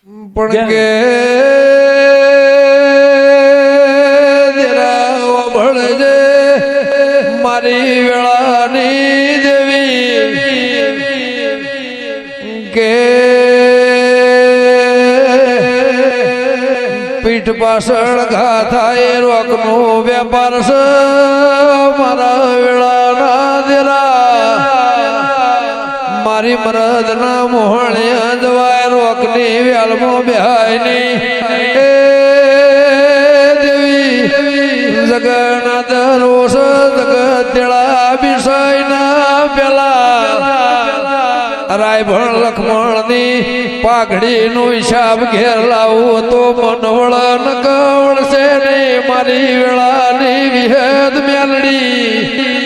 પણ કે ભળજે મારી વેળાની દેવી કે પીઠ પાછળ ઘા થાય રોકનો વેપાર છે મારા વેળાના દેરા મારી મરદ ના મોહણે અંજવાય રોકની વ્યાલમો બેહાયની એ દેવી જગન્નાથ રોષ જગત તેળા વિષય ના પેલા રાયભણ લખમણની પાઘડીનો હિસાબ ઘેર લાવું તો મનવળ ન કવળશે ને મારી વેળાની વિહેદ મેલડી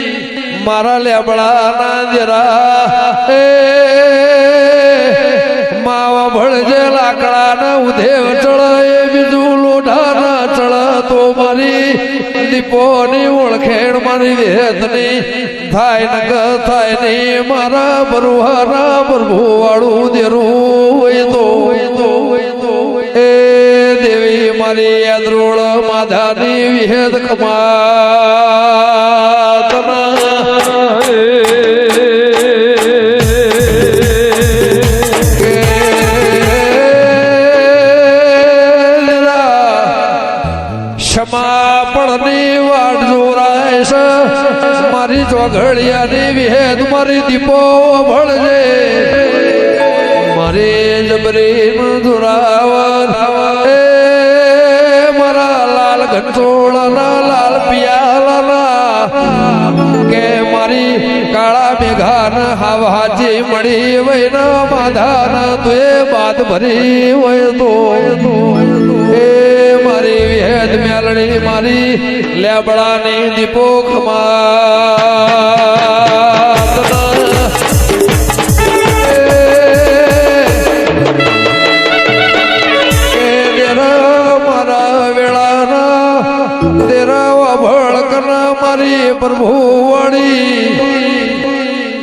મારા લેબડાના દેરા એ માવા ભળજે લાકડાના ઉધેવ ચળ એ બીજું લોઢાના ચળ તો મારી દીપોની ઓળખેણ મારી વેદની થાય નગ થાય નહીં મારા બરુહાના પ્રભુ વાળું દેરું હોય તો એ દેવી મારી યાદ્રોળ માધાની વિહેદ કમાતના ક્ષમાપણની વાટ જોરાય છે મારી ચોઘડિયાની વિહેદ મારી દીપો ભળજે મારી જબરી જોરાવર એ મારા લાલ ઘનસોળના લાલ પિયાલાના કે મારી કાળા મેઘાન હાવાજી મળી વૈન માધાન તુએ બાદ ભરી હોય તો એ મારી વિહેદ મેલડી મારી લેબડાની દીપો મારા વેળાના તેરા ભળકના મારી પ્રભુ વળી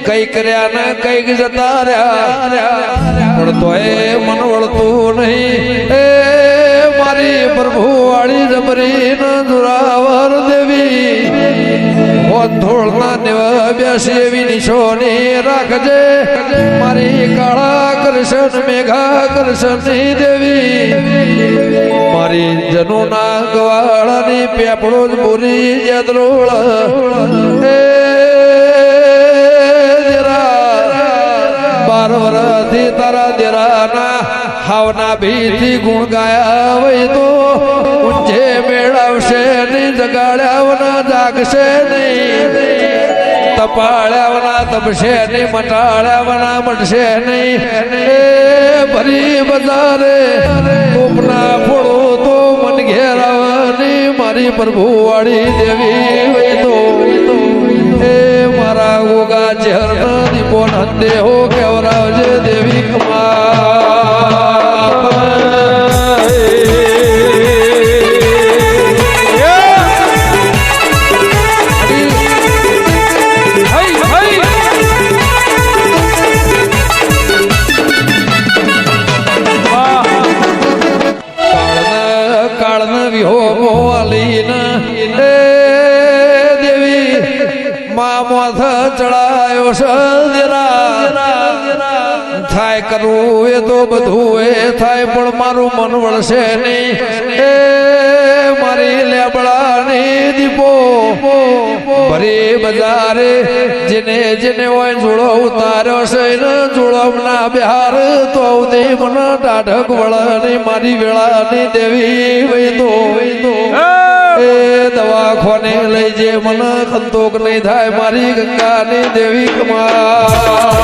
કઈ કર્યા ને કઈક જતા રહ્યા પણ તો એ મન વળતું નહીં એ મારી પ્રભુ વાળી જબરી ન દુરાવર દેવી ધોળના નેવા બેસી એવી નિશોની રાખજે મારી કાળા કરશન મેઘા કરશનની દેવી મારી જનુના ગવાળાની પેપડો જ બોરી યદરોળ એ બાર વરથી તારા દેરાના હાવના ભીથી ગુણ ગાયા હોય તો ઊંચે મેળવશે નહીં જગાડ્યાવના જાગશે નહીં તપાળ્યાવના તપશે નહીં મટાળ્યાવના મટશે નહીં એ ભરી બજારે કોપના ફોડો તો મન ઘેરાવાની મારી પ્રભુ વાળી દેવી હોય તો એ મારા ગોગા ચહેર દીપો નંદે હો કેવરાવજે દેવી કાળન વિહો દેવી મા મોથ ચડાયો થાય કરવું એ તો બધું એ થાય પણ મારું મન વળશે નહીં એ મારી લેબડાની દીપો ભરી બજારે જેને જેને હોય જોડો ઉતાર્યો છે ને જોડમના બિહાર તો મને ટાઢક વળની મારી વેળાની દેવી વઈ તો એ દવાખાને લઈ જે મને સંતોષ નહીં થાય મારી ગંગાની દેવી કમાલ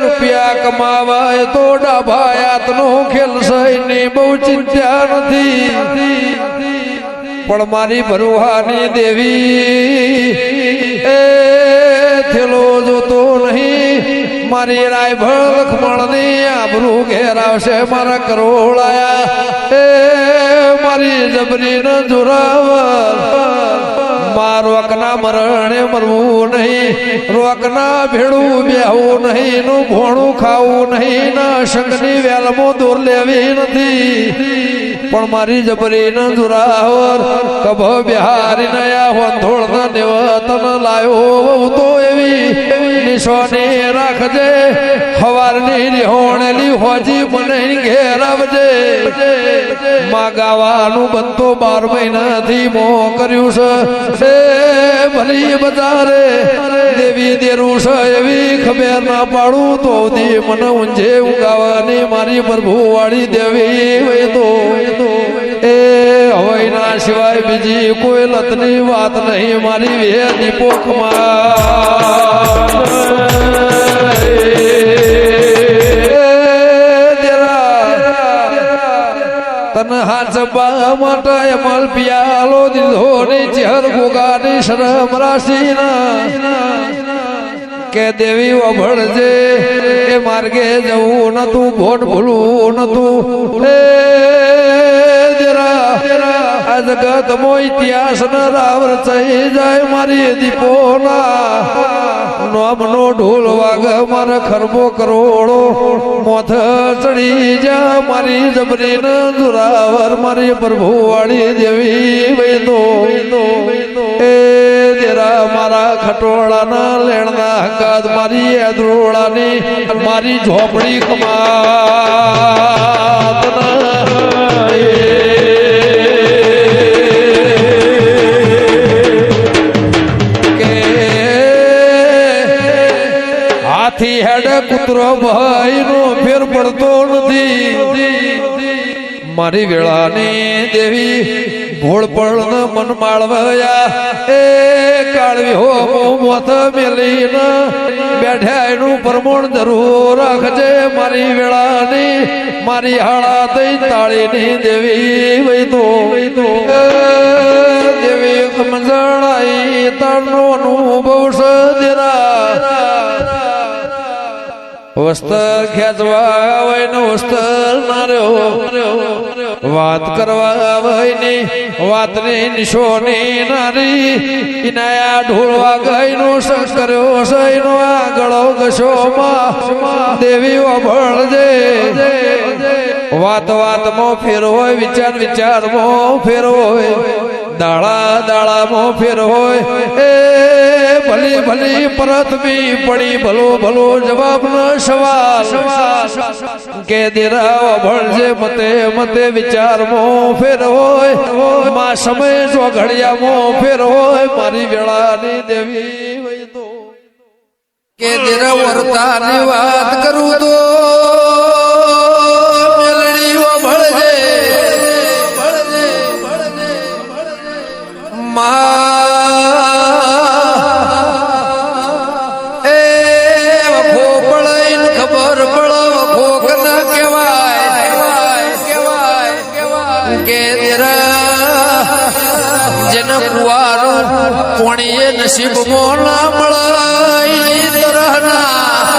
રૂપિયા કમાવાય તો ડાભાયાત નો ખેલ સહીની બહુ ચિંતા નથી પણ મારી ભરુહાની દેવી એ થેલો જોતો નહીં મારી રાયભળ લખમણની આબરૂ ઘેર આવશે મારા કરોળાયા એ મારી જબરી ન જોરાવર માં રોકના મરણે મરવું નહીં, રોકના ભેળું બેહવું નહીં, નું ભોણું ખાવું નહીં, ના શંખની વેલમો દૂર લેવી નથી. પણ મારી જબરી ન જુરાવર કભ બિહારી નયા હોંધોળ ન દેવતન લાયો તો એવી નિશોની રાખજે. હવારની રિહોણેલી હોજી મને ઘેર આવજે. માં ગાવાનું બનતો 12 મહિનાથી મો કર્યું છે. ભલી બજારે દેવી દેરું છે એવી ખબર ના પાડું તો દી મને ઊંઝે ઉગાવાની મારી પ્રભુ વાળી દેવી હોય તો એ હવાઈના સિવાય બીજી કોઈ લતની વાત નહીં મારી વેદી પોખમાં. તન હાચબા માટે અમલ પિયાલો દીધો ની ચહેર ગોગાની શરમ રાશિના કે દેવી વભળજે. એ માર્ગે જવું નતું, ભોટ ભૂલવું નતું. આ જગત મો ઇતિહાસ ન રાવર ચઈ જાય મારી દીપોના નોમનો ઢોલ વાગ મારા ખરબો કરોડો મોથ ચડી જા મારી જબરી ન જુરાવર મારી પ્રભુ વાળી દેવી વૈદો. એ દેરા મારા ખટોળાના લેણના હકાત મારી એદરોળાની મારી ઝોપડી કમાત હાથી હેડ કૂતરો ભાઈ નો ફેર પડતો નથી. મારી વેળાની દેવી ભોળપણ મન માળવયા એ કાળવી હો મોથ મેલી બેઠા એનું પ્રમોણ જરૂર રાખજે. મારી વેળાની મારી હાળા દઈ તાળીની દેવી વૈદો દેવી સમજણાઈ તારનો અનુભવ સદેરા વસ્ત્ર ખેંચવા હોય ને વસ્ત્ર ના રહ્યો, વાત કરવા હોય ને વાતની નિશોની નારી. ઇનાયા ઢોળવા ગઈ નો કર્યો સૈનો આગળ ગશોમાં દેવી વભળજે. વાત વાતમાં ફેર હોય, વિચાર વિચારમાં ફેર હોય, દાળા દાળામાં ફેર હોય. એ ભલી ભલી પરતમી પડી ભલો ભલો જવાબ ન સવાલ કે દેરા ભણજે મતે મતે વિચારમાં ફેર હોય, માં સમય જો ઘડિયામાં ફેર હોય મારી વેળાની દેવી વૈદો. કે દેરા વર્તાની વાત કરું તો મેલડીઓ ભળજે માં પોણીએ નસીબ મોના મળાઈ તરહના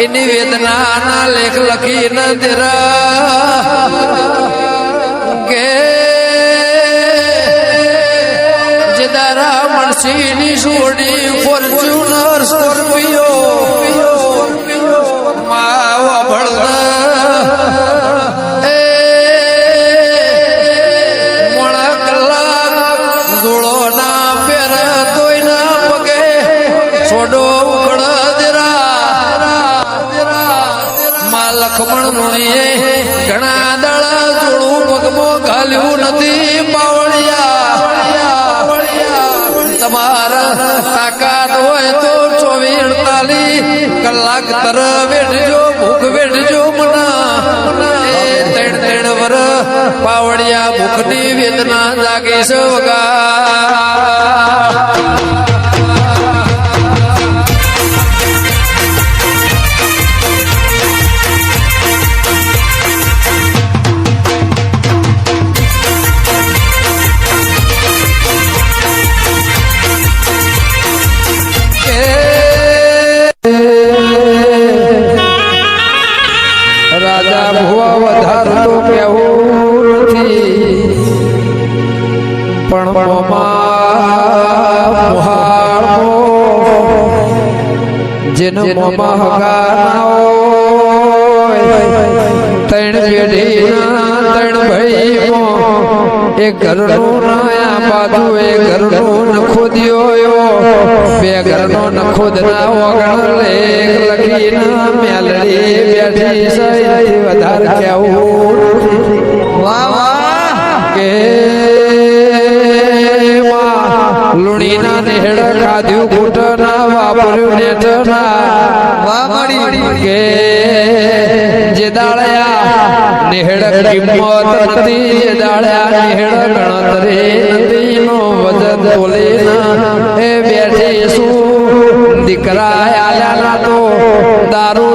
એની વેદનાના લેખ લખી ન દેરા કે જે દારા મણસીની સોડી ફોર્ચ્યુનર સ્કોર્પિયો માવા ભળના લખમણ નુણીએ ઘણા દાડા જોડું પગમાં ઘાલ્યું નથી. બાવળિયા તમારા તાકાત હોય તો 24-48 કલાક તર વેઠજો, ભૂખ વેઠજો. મને 3 વર પાવડિયા ભૂખની વેદના જાગી છે વગા. રાજા ભુવા વધારતો કેવું નથી પણ મુહાળો જેન મોમાં હગાના હોય ત્રણ પેઢીના ત્રણ ભાઈઓ એક ઘરનું ના બાજુ એ ઘરનું નખો દિયો બે ઘરનો નખો દના ઓગણ લેખ લખીના મેલડી બેઠી સહી વધારે કેવું વાહ વાહ કે લુણીના નેહડ ખાધ્યું ઘૂંટના વાપર્યું નેઠના વાહ માડી કે જે દાળ્યા નેહડ કિંમત નથી જે દાળ્યા નેહડ ગણતરી નથી નો વજન બોલીના એ બેઠી શું દીકરા આલ્યા ના તો દારૂ